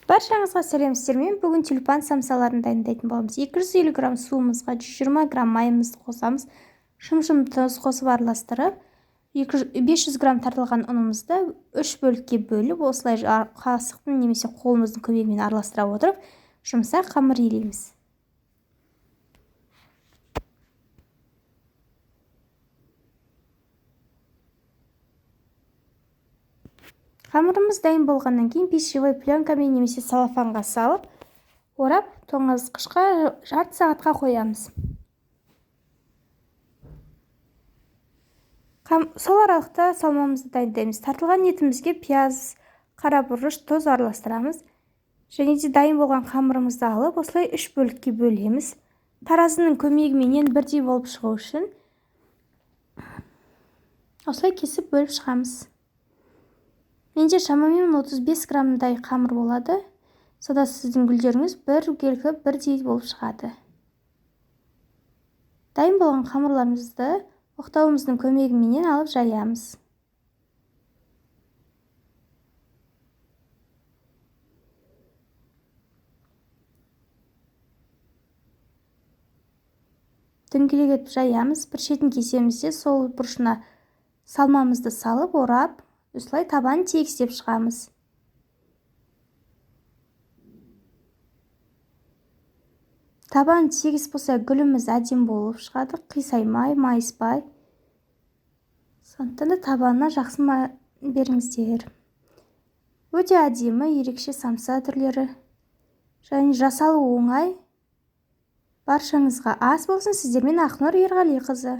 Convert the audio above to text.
Баршаңызға сәлем, сіздермен бүгін тюльпан самсаларын дайындайтын боламыз. 250 грамм суымызға 120 грамм майымызды қосамыз. Шым-шым тұз қосып араластырып, 500 грамм тартылған ұнымызды 3 бөлікке бөліп, осылай қасықтың немесе қолымыздың көмегімен араластыра отырып, жұмсақ қамыр илейміз. Қамырымыз дайын болғаннан кейін пищевой пленкамен немесе салафанға салып, орап тоңазытқышқа жарты сағатқа қоямыз. Сол аралықта салмамызды дайындаймыз. Тартылған етімізге пияз, қара бұрыш, тұз араластырамыз. Және де дайын болған қамырымызды алып, осылай 3 бөлікке бөлеміз. Таразының көмегімен бірдей болып шығу үшін осылай кесіп бөліп шығамыз. Менде шамамен 35 граммдай қамыр болады. Сода сіздің гүлдеріңіз біркелкі бірдей болып шығады. Дайын болған қамырларымызды оқтауымыздың көмегімен алып жаямыз. Дөңгелек етіп жаямыз. Бір шетін кесемізде сол бұрышына салмамызды салып, орап, осылай табан тегістеп шығамыз. Табан тегіс болса, гүліміз әдем болып шығады, қисаймай, майыспай. Сондықтан да табанына жақсы беріңіздер. Өте әдемі, ерекше самса түрлері. Және жасалу оңай. Баршаңызға ас болсын. Сіздермен Ақнұр Ерғалиқызы.